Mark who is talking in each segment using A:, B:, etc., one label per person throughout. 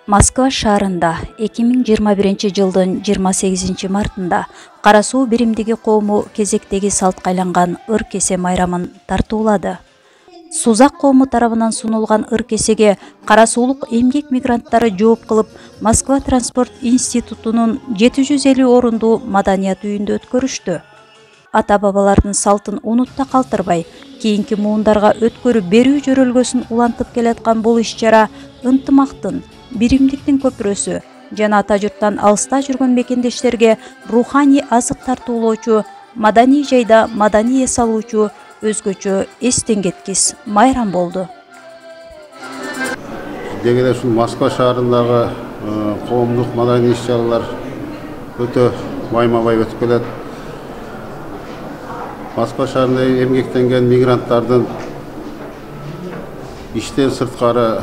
A: Москва шаарында 2021 жылдын 28 мартында Кара суу биримдиги коому кезектеги салтка айланган ыр кесе майрамын тартуулады. Сузак коому тарабынан сунулган ыр кесеге кара суулук эмгек мигранттары жооп кылып, Москва транспорт институтунун 750 орундуу маданият үйүндө өткөрүштү. Ата-бабалардын салтын унутта калтырбай, кийинки муундарга өткөрүп берүү жөрөлгөсүн улантып келаткан бул иш-чара ынтымактын, биримдиктин көпүрөсү жана ата журттан алыста жүргөн мекендештерге руханий азык тартуулоочу, маданий жайда маданий эс алуучу өзгөчө эстен кеткис майрам болду.
B: Деги ушул Москва шаарындагы коомдук маданий иш-чаралар өтө майма-бай өтүп келет. Москва шаарында эмгектенген мигранттардын иштен сырткары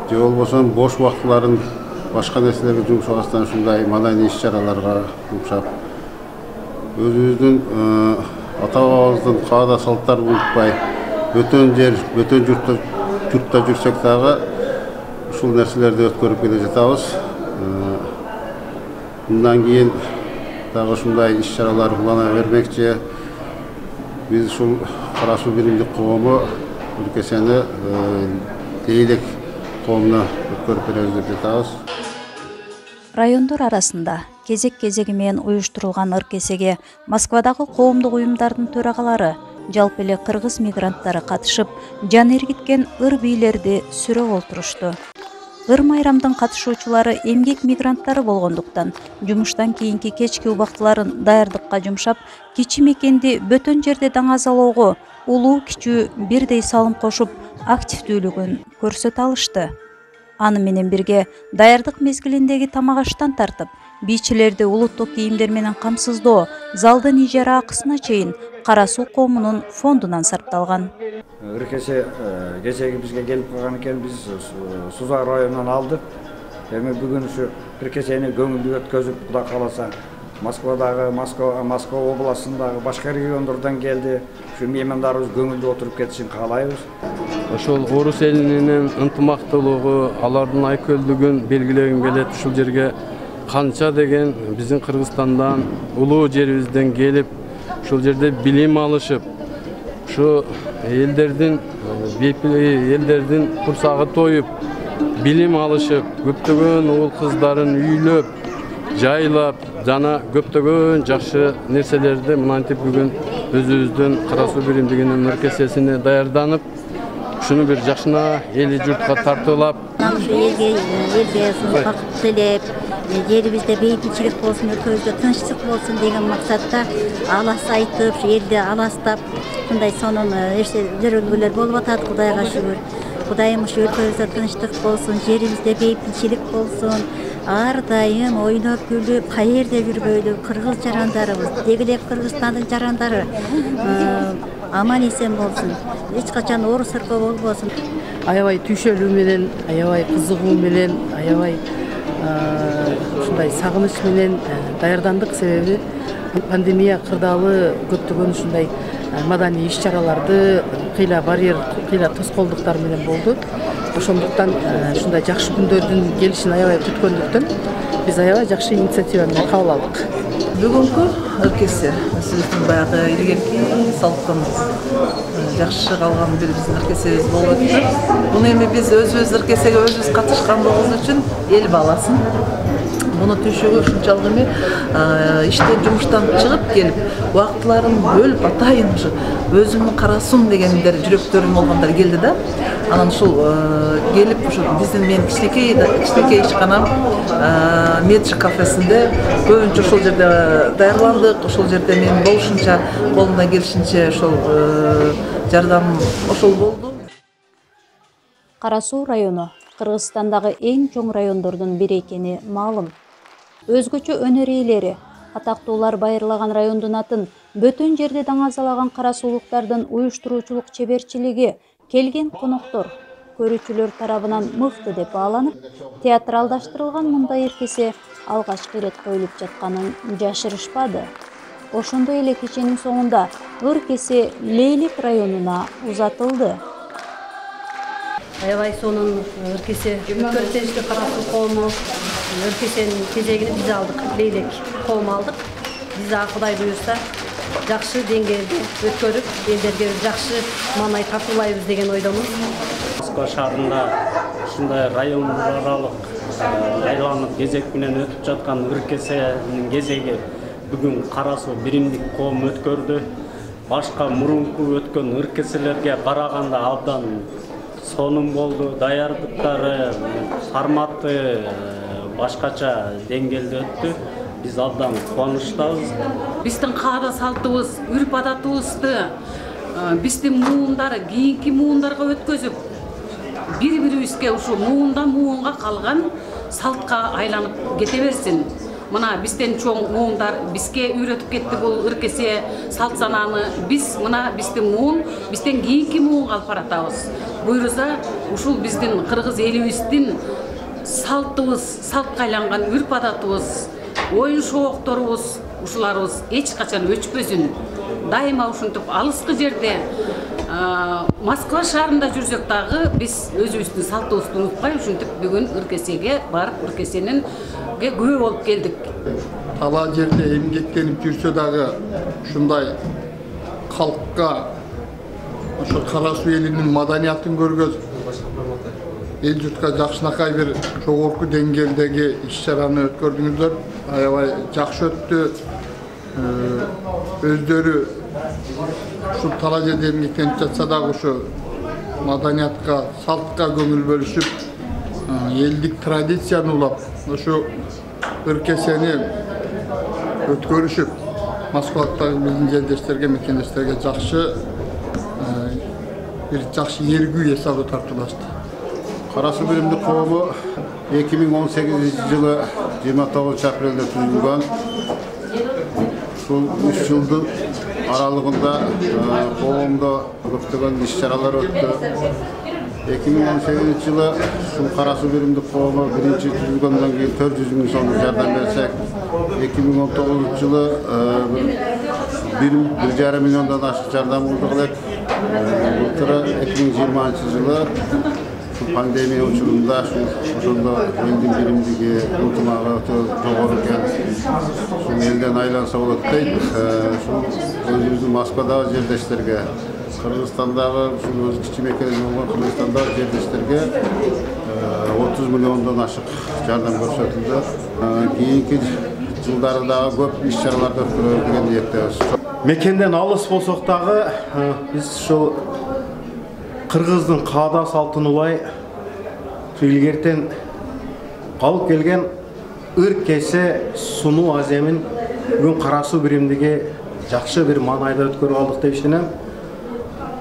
B: же болбосо бош убактыларын башка нерселерге жумшабастан ушундай маданий иш-чараларга жумшап, өзүбүздүн ата-бабабыздын каада салттарын унутпай, бөтөн жер, бөтөн журтта жүрсек дагы ушул нерселерди өткөрүп келе жатабыз. Мындан кийин дагы ушундай иш-чаралар улана бермекчи. Биз ушул Кара суу биримдик коому ыр кесени элек коомуна өткөрүп беребиз деп жатабыз.
A: Райондор арасында кезек-кезеги менен уюштурулган ыр кесеге Москвадагы коомдук уюмдардын төрагалары, жалпы эле кыргыз мигранттары катышып, жан эргиткен ыр бийлерди сүрөп олтурушту. Ыр майрамдын катышуучулары эмгек мигранттары болгондуктан, жумуштан кийинки кечки убактыларын даярдыкка жумшап, кичи мекенди бөтөн жерде даңазалоого улуу-кичүү бирдей салым кошуп, активдүүлүгүн көрсөтө алышты. Аны менен бирге даярдык мезгилиндеги тамак аштан тартып, бийчилерди улуттук кийимдер менен камсыздоо, залдын ижара акысына чейин Кара суу коомунун фондунан сарпталган.
C: Ыр кесе кечеги бизге келип калган экен, биз Сузак районунан алдык. Эми бүгүн ушу ыр кесени көңүлдүү өткөзүп, Кудай кааласа, Москвадагы, Москва областындагы башка региондордон келди. Ушу меймандарыбыз көңүлдүү отуруп кетишин каалайбыз.
D: Ошол орус элинин ынтымактуулугу, алардын айкөлдүгүн белгилегим келет. Ушул жерге канча деген биздин Кыргызстандан, улуу жерибизден келип, ушул жерде билим алышып, ушу элдердин курсагы тоюп, билим алышып, көптөгөн уул кыздарын үйлөп, жайлап, жана көптөгөн жакшы нерселерди мынантип бүгүн өзүбүздүн Кара суу биримдигинин ыр кесесине даярданып, ушуну бир жакшына эли журтка тартуулап,
E: элге бакыт тилеп, жерибизде бейбитчилик болсун, өлкөбүздө тынчтык болсун деген максатта алас айтып, элди аластап, мындай сонун жөрөлгөлөр болуп атат. Кудайга шүгүр. Кудайым ушу өлкөбүздө тынчтык болсун, жерибизде бейбитчилик болсун. Ар дайым ойноп күлүп, каерде жүрбөйлү кыргыз жарандарыбыз, деги эле Кыргызстандын жарандары аман эсен болсун. Эч качан орус ыркы болбосун.
F: Аябай түйшөлүү менен, аябай кызыгуу менен, аябай ушундай сагыныч менен даярдандык. Себеби пандемия кырдаалы көптөгөн ушундай маданий иш-чараларды кыйла барьер, кыйла тоскоолдуктар менен болду. Ошондуктан ушундай жакшы күндөрдүн келишин аябай күткөндүктөн биз аябай жакшы инициатива менен кабыл алдык.
G: Бүгүнкү ыр кесе сиздин баягы илгерки салттан жакшы калган бир биздин ыр кесебиз болуп өттү. Буну эми биз өзүбүз ыр кесеге өзүбүз катышкандыгыбыз үчүн эл бааласын. Муну түшүгү ушунчалык эми иштен, жумуштан чыгып келип, убактыларын бөлүп атайын ушу өзүмдүн Кара суум дегендер жүрөктөрүм болгондор келди да. Анан ушул келип ушу биздин мен кичинекей ишканам Меджи кафесинде көбүнчө ушул жерде даярландык. Ушул жерде мен болушунча, колумдан келишинче ошол жардам ошол болду.
A: Кара суу району Кыргызстандагы эң чоң райондордун бири экени маалым. Өзгөчө өнөр ээлери, атактуулар байырлаган райондун атын бөтөн жерде даңазалаган кара суулуктардын уюштуруучулук чеберчилиги келген коноктор, көрүүчүлөр тарабынан мыкты деп бааланып, театралдаштырылган мындай ыр кесе алгачкы ирет коюлуп жатканын жашырышпады. Ошондой эле кеченин соңунда ыр кесе Лейлик районуна узатылды.
F: аябай сонун ыркесе өткөрүштө Кара-Суу коому ыркесенин кезегини биз алдык, Лейлек коому алдык. Биз Кудай буюрса жакшы деңгээлде өткөрүп, элдерге жакшы маанай тартуулайбыз деген ойдомуз.
H: Москва шаарында ушундай район аралык айланып кезек менен өтүп жаткан ыркесенин кезеги бүгүн Кара-Суу биримдик коом өткөрдү. Башка мурунку өткөн ыркеселерге караганда абдан сонун болду. Даярдыктары, форматы башкача деңгээлде өттү. Биз абдан кубанычтабыз.
I: Биздин каада салтыбыз, үрп адатыбызды биздин муундар кийинки муундарга өткөзүп, бири-бирибизге ушу муундан муунга калган салтка айланып кете берсин. Мына бизден чоң муундар бизге үйрөтүп кетти бул ыркесе салт санааны. Биз мына биздин муун бизден кийинки муунга алып баратабыз. Буйрса ушул биздин кыргыз элибиздин салтыбыз, салтка айланган үрп адатыбыз, оюн шоокторубуз, ушуларыбыз эч качан өчпөсүн. Дайыма ушинтип алыскы жерде Москва шаарында жүрсөк дагы биз өзүбүздүн салтыбызды унутпай ушинтип бүгүн ыркесеге барып ыркесенин күбө болуп келдик.
J: Талаа жерде эмгектенип жүрсө дагы ушундай калкка ошо Кара-Суу элинин маданиятын көргөзүп, эл журтка жакшынакай бир жогорку деңгээлдеги иш-чараны өткөрдүңүздөр. Аябай жакшы өттү. Өздөрү ушул талаа жерде эмгектенип жатса дагы ошо маданиятка, салтка көңүл бөлүшүп, элдик традицияны улап, ошо ыркесени өткөрүшүп, Москвадагы биздин жердештерге, мекендештерге жакшы бир жакшы ээргүү эсабы тартуулашты.
B: Кара-Суу биримдик коому 2018-жылы 29-апрелде түзүлгөн. Ушул 3 жылдын аралыгында коомдо көптөгөн иш-чаралар өттү. 2018-жылы ушул Кара-Суу биримдик коому биринчи түзүлгөндөн кийин 400 миң сомдук жардам берсек, 2019-жылы 1,5 миллиондон ашык жардам кылдык элек. Былтыр 2020-жылы пандемия учурунда ошондо элдин биримдиги ынтымагы өтө жогору экен. Ушул элден айланса болот дейт. Ушул өзүбүздүн Москвадагы жердештерге, Кыргызстандагы ушул өз кичи мекенеси болгон Кыргызстандагы жердештерге 30 миллиондон ашык жардам көрсөтүлдү. Кийинки жылдары дагы көп иш-чараларды өткөрөбүз деген ниеттебиз.
K: Мекенден алыс болсок дагы биз ушул Кыргыздын каада салтын улай илгертен калып келген ыркесе сунуу аземин бүгүн Кара-Суу биримдиги жакшы бир маанайда өткөрүп алдык деп ишенем.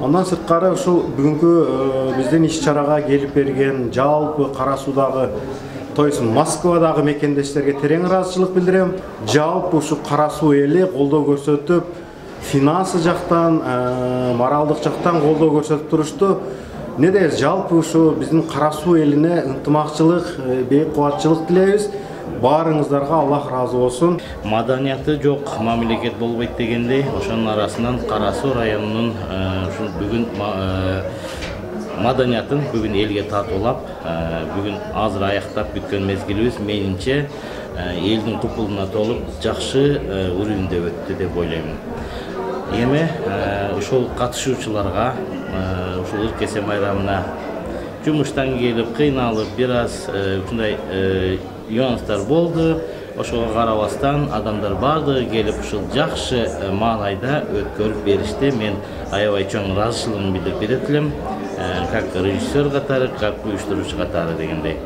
K: Андан сырткары ушул бүгүнкү биздин иш-чарага келип берген жалпы Кара-Суудагы Москвадагы мекендештерге терең ыраазычылык билдирем. Жалпы ушул Кара-Суу эли колдоо көрсөтүп, финансы жактан, моралдык жактан колдоо көрсөтүп турушту. Неде жалпы ушу биздин Кара-Суу элине ынтымакчылык, бейик кубатчылык тилейбиз. Баарыңыздарга Аллах разы болсун.
H: Маданияты жок мамлекет болбойт дегендей, ошонун арасынан Кара-Суу районунун ушул бүгүн маданиятын бүгүн элге татуулап, бүгүн азыр аяктап бүткөн мезгилибиз менимче элдин купулуна толуп жакшы үрүндө өттү деп ойлойм. Эми ушул катышуучуларга ушул ыркесе майрамына жумуштан келип, кыйналып, бир аз ушундай юанстар болду. Ошого карабастан адамдар бардыгы келип ушул жакшы маанайда өткөрүп беришти. Мен аябай чоң ыраазычылыгымды билдирип берет элем. Как режиссер катары, как уюштуруучу катары дегендей.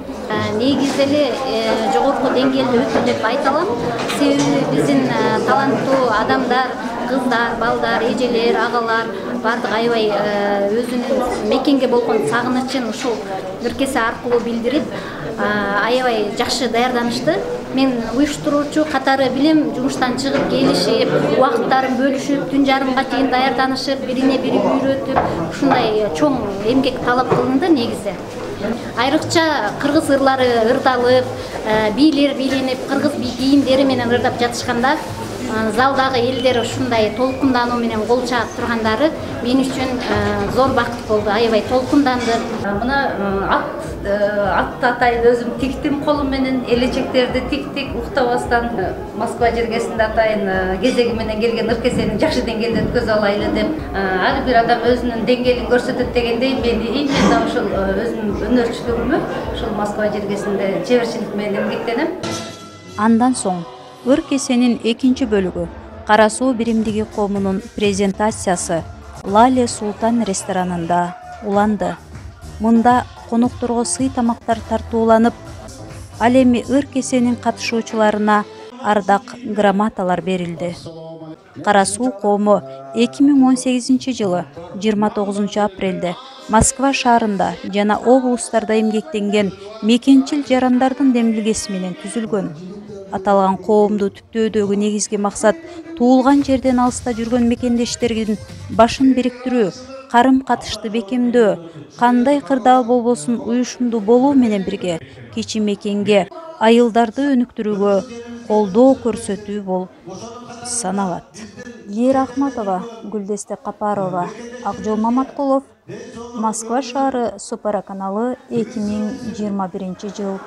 E: Негизи эле жогорку деңгээлде өттү деп айта алам. Себеби биздин таланттуу адамдар, кыздар, балдар, эжелер, агалар бардыгы аябай өзүнүн мекенге болгон сагынычын ушул ыркесе аркылуу билдирип, аябай жакшы даярданышты. Мен уюштуруучу катары билем, жумуштан чыгып келишип, убакыттарын бөлүшүп, түн жарымга чейин даярданышып, бирине бири үйрөтүп, ушундай чоң эмгек талап кылынды негизи. Айрыкча кыргыз ырлары ырдалып, бийлер бийленип, кыргыз кийимдери менен ырдап жатышканда залдагы элдер ушундай толкундануу менен кол чаап тургандары мен үчүн зор бакыт болду. Аябай толкундандым.
L: Мына ат атайын өзүм тиктим колум менен, элечектерди тиктик уктабастан. Москва жергесинде атайын кезеги менен келген ыркесени жакшы деңгээлде өткөзө алайлы деп. Ар бир адам өзүнүн деңгээлин көрсөтөт дегендей мен именно ушул өзүмдүн өнөрчүлүгүмө ушул Москва жергесинде чеберчилик менен эмгектенем.
A: Андан соң ыр кесенин экинчи бөлүгү Кара Суу биримдиги коомунун презентациясы Лале Султан ресторанында уланды. Мында конокторго сый тамактар тартууланып, ал эми ыр кесенин катышуучуларына ардак грамоталар берилди. Кара Суу коому 2018 жылы 29 апрелде Москва шаарында жана облустарда эмгектенген мекенчил жарандардын демилгеси менен түзүлгөн. Аталган коомду түптөөдөгү негизги максат туулган жерден алыста жүргөн мекендештердин башын бириктирүү, карым-катышты бекемдөө, кандай кырдаал болбосун уюшумдуу болуу менен бирге кичи мекенге айылдарды өнүктүрүүгө колдоо көрсөтүү болуп саналат. Лира Ахматова, Гүлдесте Капарова, Акжол Маматкулов, Москва шаары Супара каналы 2021 жыл.